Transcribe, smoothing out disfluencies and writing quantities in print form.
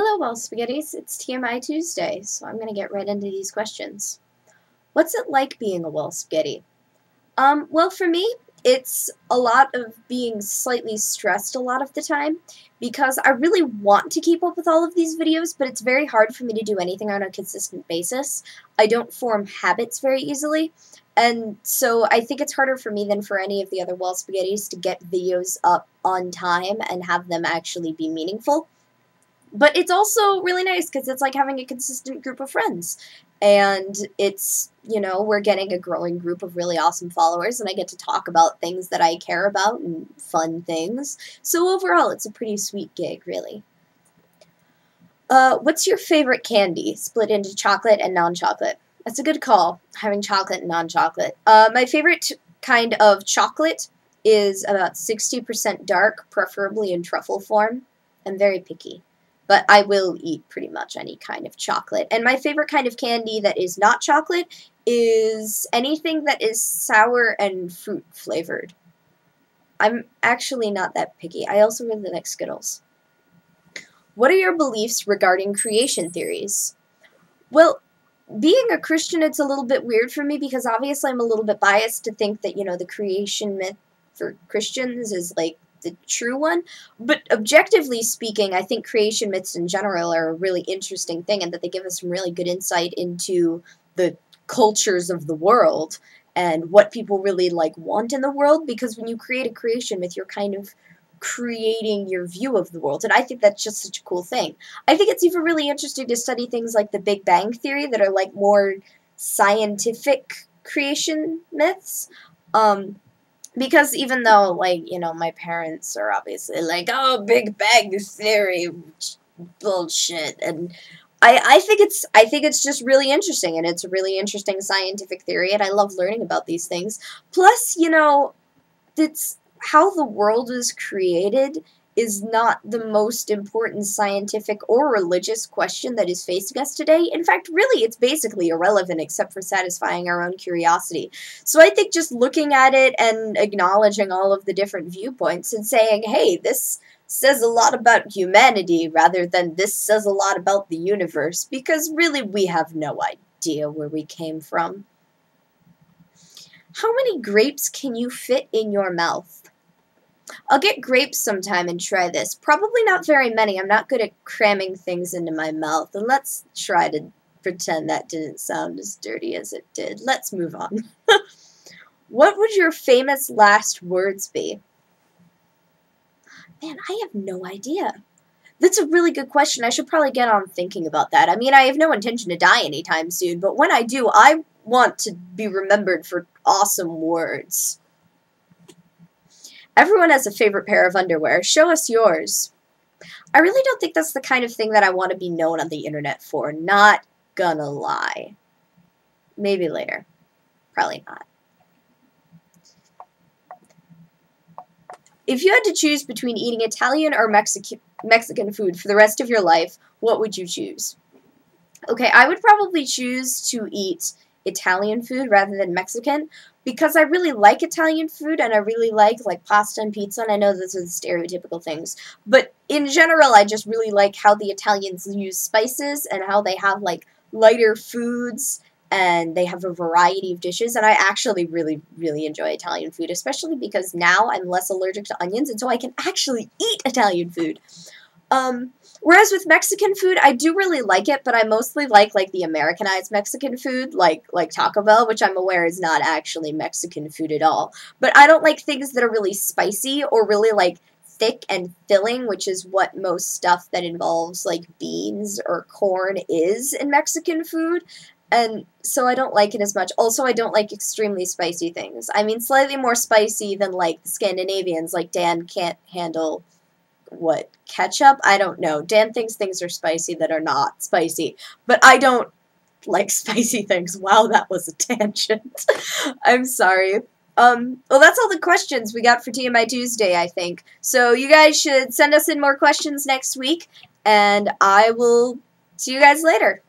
Hello, wallspaghettis. It's TMI Tuesday, so I'm going to get right into these questions. What's it like being a wallspaghetti? Well, for me, it's a lot of being slightly stressed a lot of the time because I really want to keep up with all of these videos, but it's very hard for me to do anything on a consistent basis. I don't form habits very easily, and so I think it's harder for me than for any of the other wallspaghettis to get videos up on time and have them actually be meaningful. But it's also really nice because it's like having a consistent group of friends. And it's, we're getting a growing group of really awesome followers, and I get to talk about things that I care about and fun things. So overall, it's a pretty sweet gig, really. What's your favorite candy, split into chocolate and non-chocolate? That's a good call, having chocolate and non-chocolate. My favorite kind of chocolate is about 60% dark, preferably in truffle form. I'm very picky. But I will eat pretty much any kind of chocolate. And my favorite kind of candy that is not chocolate is anything that is sour and fruit flavored. I'm actually not that picky. I also really like Skittles. What are your beliefs regarding creation theories? Well, being a Christian, it's a little bit weird for me because obviously I'm a little bit biased to think that, the creation myth for Christians is like the true one, but objectively speaking, I think creation myths in general are a really interesting thing, and that they give us some really good insight into the cultures of the world and what people really want in the world, because when you create a creation myth, you're kind of creating your view of the world, and I think that's just such a cool thing. I think it's even really interesting to study things like the Big Bang Theory that are more scientific creation myths. Because even though, my parents are obviously oh, Big Bang Theory, bullshit, and I think it's just really interesting, and it's a really interesting scientific theory, and I love learning about these things. Plus, it's how the world is created is not the most important scientific or religious question that is facing us today. In fact, really, it's basically irrelevant except for satisfying our own curiosity. So I think just looking at it and acknowledging all of the different viewpoints and saying, hey, this says a lot about humanity rather than this says a lot about the universe, because really we have no idea where we came from. How many grapes can you fit in your mouth? I'll get grapes sometime and try this. Probably not very many. I'm not good at cramming things into my mouth. And let's try to pretend that didn't sound as dirty as it did. Let's move on. What would your famous last words be? Man, I have no idea. That's a really good question. I should probably get on thinking about that. I mean, I have no intention to die anytime soon, but when I do, I want to be remembered for awesome words. Everyone has a favorite pair of underwear. Show us yours. I really don't think that's the kind of thing that I want to be known on the internet for. Not gonna lie. Maybe later. Probably not. If you had to choose between eating Italian or Mexican food for the rest of your life, what would you choose? Okay, I would probably choose to eat Italian food rather than Mexican, because I really like Italian food, and I really like pasta and pizza, and I know those are the stereotypical things, but in general I just really like how the Italians use spices and how they have lighter foods, and they have a variety of dishes, and I actually really, really enjoy Italian food, especially because now I'm less allergic to onions, and so I can actually eat Italian food. Whereas with Mexican food, I do really like it, but I mostly like the Americanized Mexican food, like Taco Bell, which I'm aware is not actually Mexican food at all. But I don't like things that are really spicy or really thick and filling, which is what most stuff that involves beans or corn is in Mexican food. And so I don't like it as much. Also, I don't like extremely spicy things. I mean, slightly more spicy than the Scandinavians, Dan can't handle ketchup? I don't know. Dan thinks things are spicy that are not spicy, but I don't like spicy things. Wow, that was a tangent. I'm sorry. Well, that's all the questions we got for TMI Tuesday, I think. So you guys should send us in more questions next week, and I will see you guys later.